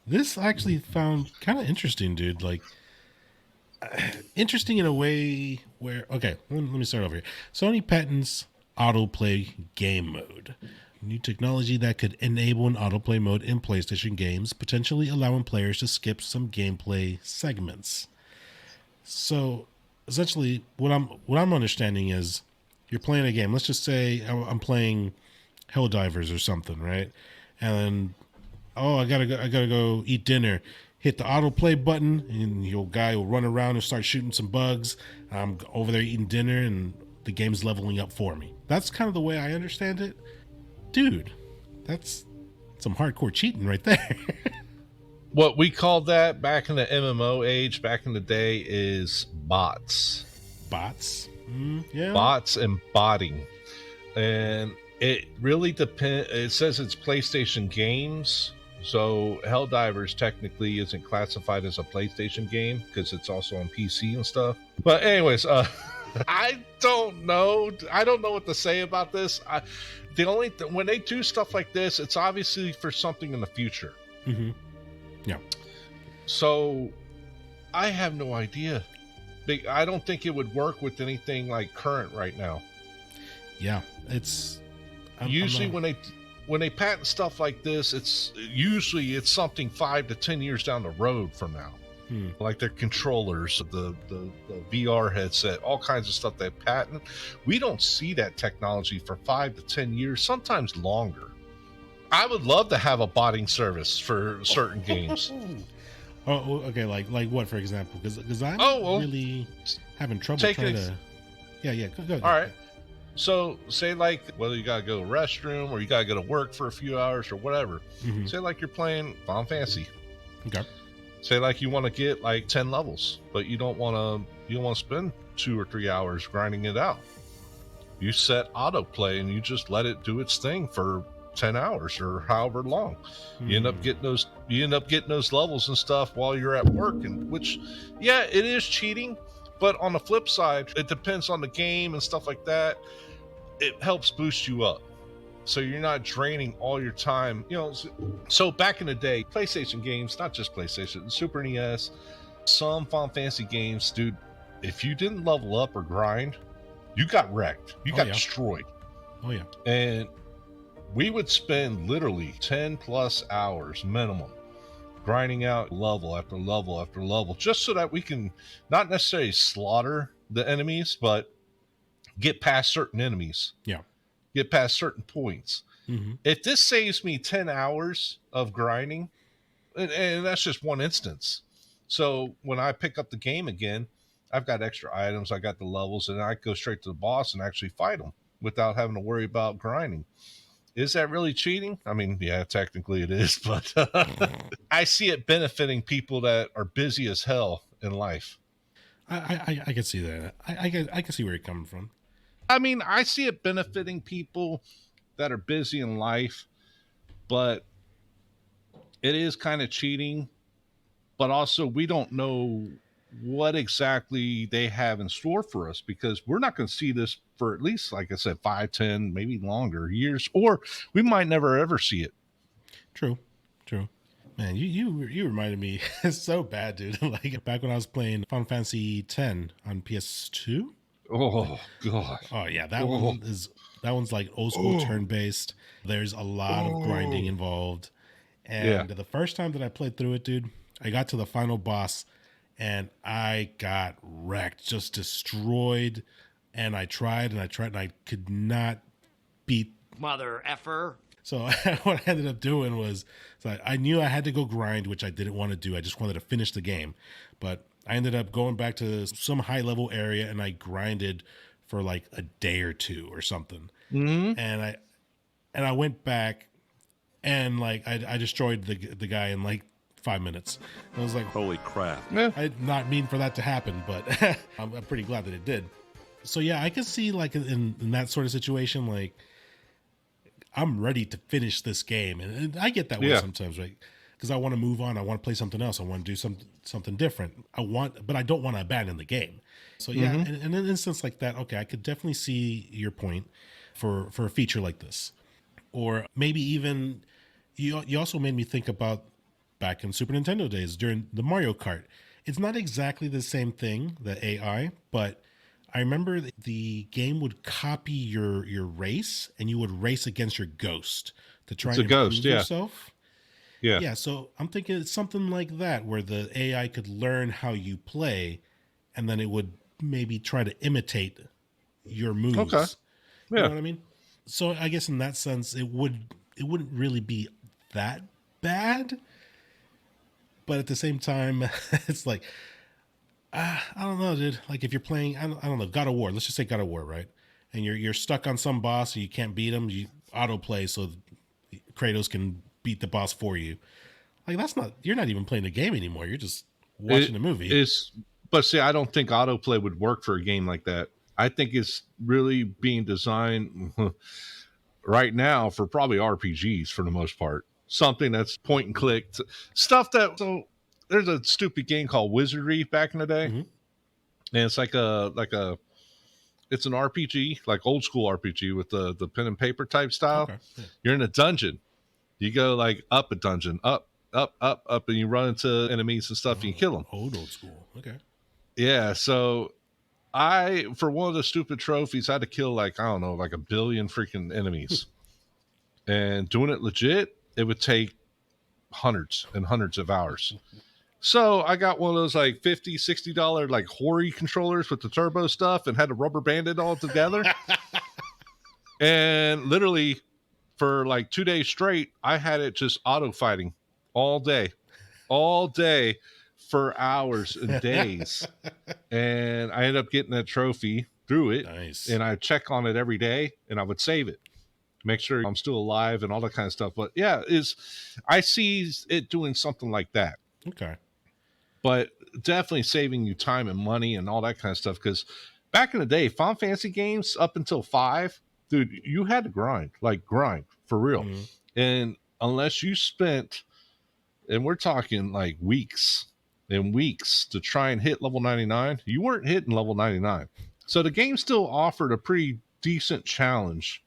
This I actually found kind of interesting, dude. Like, interesting in a way where, okay, let me start over here. Sony patents autoplay game mode. New technology that could enable an autoplay mode in PlayStation games, potentially allowing players to skip some gameplay segments. So essentially what I'm understanding is you're playing a game. Let's just say I'm playing Helldivers or something, right? And oh, I gotta go eat dinner. Hit the autoplay button, and your guy will run around and start shooting some bugs. I'm over there eating dinner, and the game's leveling up for me. That's kind of the way I understand it, dude. That's some hardcore cheating right there. What we called that back in the MMO age, back in the day, is bots. Bots, yeah. Bots and botting. And it really depends. It says it's PlayStation games. So Helldivers technically isn't classified as a PlayStation game because it's also on PC and stuff. But anyways, I don't know. I don't know what to say about this. When they do stuff like this, it's obviously for something in the future. Mm-hmm. Yeah. So I have no idea. I don't think it would work with anything like current right now. Yeah, it's usually when they patent stuff like this, it's something 5 to 10 years down the road from now. Like their controllers, the VR headset, all kinds of stuff they patent. We don't see that technology for 5 to 10 years, sometimes longer. I would love to have a botting service for certain games. Oh, okay. Like what, for example? Because I'm really having trouble trying to. Yeah. Go. All right. So say like whether you gotta go to the restroom or you gotta go to work for a few hours or whatever. Mm-hmm. Say like you're playing Final Fantasy. Okay. Say like you want to get like 10 levels, but you don't want to spend 2 or 3 hours grinding it out. You set autoplay and you just let it do its thing for 10 hours or however long. You end up getting those levels and stuff while you're at work, and which, yeah, it is cheating, but on the flip side, it depends on the game and stuff like that. It helps boost you up, so you're not draining all your time. So back in the day, PlayStation games, not just PlayStation, Super NES, some Final Fantasy games, dude, if you didn't level up or grind, you got wrecked. You got destroyed. Oh yeah. And we would spend literally 10 plus hours minimum grinding out level after level after level, just so that we can not necessarily slaughter the enemies, but get past certain enemies. Yeah. Get past certain points. Mm-hmm. If this saves me 10 hours of grinding, and that's just one instance. So when I pick up the game again, I've got extra items, I got the levels, and I go straight to the boss and actually fight them without having to worry about grinding. Is that really cheating? I mean, yeah, technically it is, but I see it benefiting people that are busy as hell in life. I can see that. I can see where you're coming from. I mean, I see it benefiting people that are busy in life, but it is kind of cheating. But also, we don't know what exactly they have in store for us, because we're not going to see this for at least, like I said, 5, 10, maybe longer years, or we might never ever see it. True. Man, you reminded me so bad, dude. Like back when I was playing Final Fantasy X on PS2. Oh god. Oh yeah, that one's like old school turn based. There's a lot of grinding involved. And the first time that I played through it, dude, I got to the final boss and I got wrecked, just destroyed. And I tried and I could not beat mother effer. So what I ended up doing was, I knew I had to go grind, which I didn't want to do. I just wanted to finish the game. But I ended up going back to some high level area and I grinded for like a day or two or something. Mm-hmm. And I went back and like I destroyed the guy in like 5 minutes. I was like, holy crap. I did not mean for that to happen, but I'm pretty glad that it did. So yeah, I can see like in that sort of situation, like I'm ready to finish this game. And I get that way sometimes, right? Because I want to move on. I want to play something else. I want to do something different. But I don't want to abandon the game. So yeah, in an instance like that, okay, I could definitely see your point for a feature like this. Or maybe even, you also made me think about back in Super Nintendo days during the Mario Kart. It's not exactly the same thing, the AI, but I remember the game would copy your race, and you would race against your ghost to try It's a and improve ghost, yeah. yourself. Yeah. Yeah, so I'm thinking it's something like that where the AI could learn how you play, and then it would maybe try to imitate your moves. Okay. You Yeah. know what I mean? So I guess in that sense, it wouldn't really be that bad. But at the same time, it's like, I don't know, dude. Like if you're playing, I don't know, God of War. Let's just say God of War, right? And you're stuck on some boss and you can't beat him. You autoplay so Kratos can beat the boss for you. Like you're not even playing the game anymore. You're just watching the movie. But see, I don't think autoplay would work for a game like that. I think it's really being designed right now for probably RPGs for the most part. Something that's point and click stuff that. So there's a stupid game called Wizardry back in the day, and it's like it's an RPG, like old school RPG with the pen and paper type style. Okay. Yeah. You're in a dungeon. You go like up a dungeon, up, and you run into enemies and stuff. And you kill them. Old school. Okay. Yeah. So for one of the stupid trophies, I had to kill like, I don't know, like 1 billion freaking enemies. And doing it legit, it would take hundreds and hundreds of hours. So I got one of those like $50, $60 like Hori controllers with the turbo stuff and had to rubber band it all together. And literally for like 2 days straight, I had it just auto fighting all day for hours and days. And I ended up getting that trophy through it. Nice. And I check on it every day and I would save it, make sure I'm still alive and all that kind of stuff. But yeah, I see it doing something like that. Okay. But definitely saving you time and money and all that kind of stuff. Because back in the day, Final Fantasy games up until 5, dude, you had to grind for real. Mm-hmm. And unless you spent, and we're talking like weeks and weeks to try and hit level 99, you weren't hitting level 99. So the game still offered a pretty decent challenge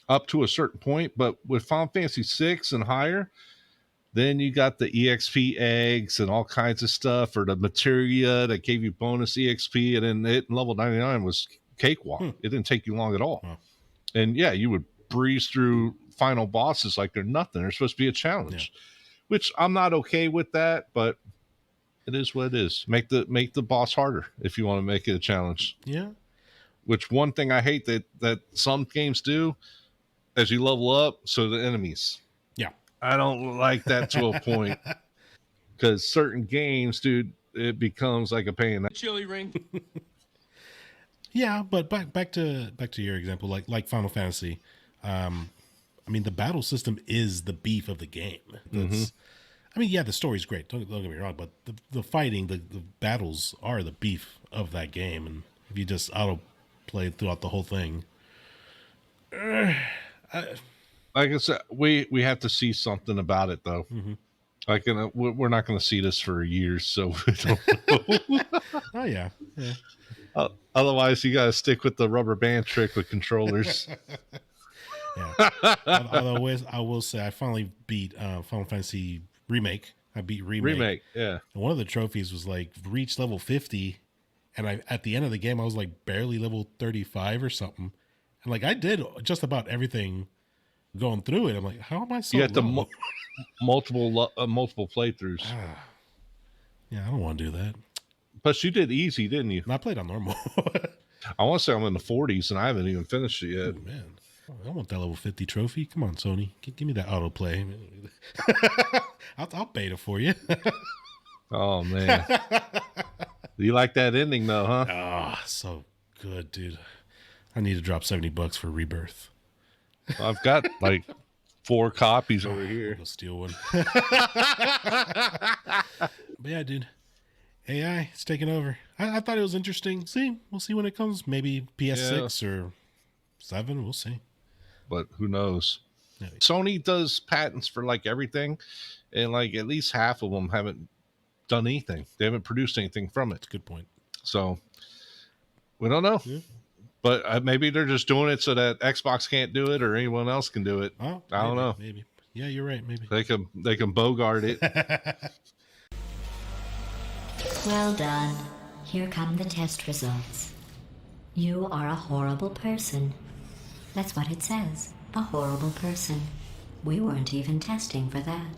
up to a certain point. But with Final Fantasy 6 and higher, then you got the EXP eggs and all kinds of stuff, or the materia that gave you bonus EXP, and then hitting level 99 was cakewalk. It didn't take you long at all. And yeah, you would breeze through final bosses like they're nothing. They're supposed to be a challenge, which I'm not okay with that, but it is what it is. Make the boss harder if you want to make it a challenge. Yeah. Which one thing I hate that some games do, as you level up, so the enemies. Yeah. I don't like that to a point, because certain games, dude, it becomes like a pain. Chili ring. Yeah, but back to your example, like Final Fantasy. I mean, the battle system is the beef of the game. I mean, yeah, the story's great. Don't get me wrong, but the fighting, the battles are the beef of that game. And if you just auto play throughout the whole thing, like I said, we have to see something about it, though. Like, we're not going to see this for years, so we don't know. Oh yeah. Otherwise, you got to stick with the rubber band trick with controllers. Yeah. Although I will say, I finally beat Final Fantasy Remake. I beat Remake. Yeah. And one of the trophies was like reach level 50, and at the end of the game I was like barely level 35 or something. And like I did just about everything going through it. I'm like, how am I so You had low? multiple playthroughs. Yeah, I don't want to do that. But you did easy, didn't you? And I played on normal. I want to say I'm in the 40s and I haven't even finished it yet. Oh, man, I want that level 50 trophy. Come on, Sony, give me that autoplay. I'll beta for you. Oh man, you like that ending though, huh? Ah, so good, dude. I need to drop $70 for Rebirth. I've got like 4 copies over here. I'll steal one. But yeah, dude, AI, it's taking over. I thought it was interesting. We'll see when it comes. Maybe PS6 or 7. We'll see. But who knows? Yeah. Sony does patents for like everything, and like at least half of them haven't done anything. They haven't produced anything from it. That's a good point. So we don't know. Yeah. But maybe they're just doing it so that Xbox can't do it or anyone else can do it. Oh, I don't know. Maybe. Yeah, you're right. Maybe. They can bogart it. Well done. Here come the test results. You are a horrible person. That's what it says. A horrible person. We weren't even testing for that.